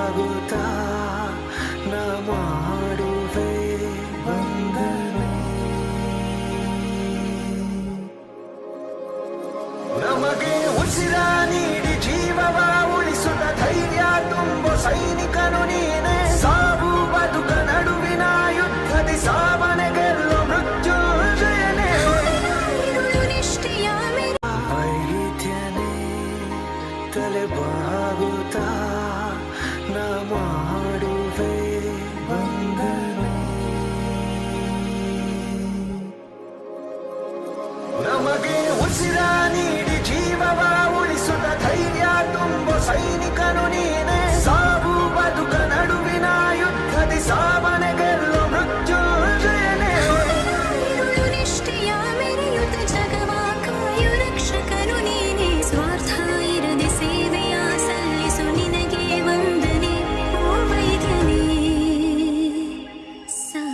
ಬಾಗುತ್ತಾ ನಾ ಮಾಡುವೆ ವಂದನೆ. ನಮಗೆ ಉಸಿರ ನೀಡಿ ಜೀವವ ಉಳಿಸುತ್ತ ಧೈರ್ಯ ತುಂಬು ಸೈನಿಕನು ನೀನೆ. ಸಾವು ಬದುಕ ನಡುವಿನ ಯುದ್ಧದಿ ಸಾವನೆ ಗೆಲ್ಲೋ ಮೃತ್ಯುಂಜಯನೇ. ವೈದ್ಯನೇ ತಲೆ ಬಾಗುತ್ತಾ ನಾ ಮಾಡುವೆ ವಂದನೆ. ನಮಗೆ ಉಸಿರ ನೀಡಿ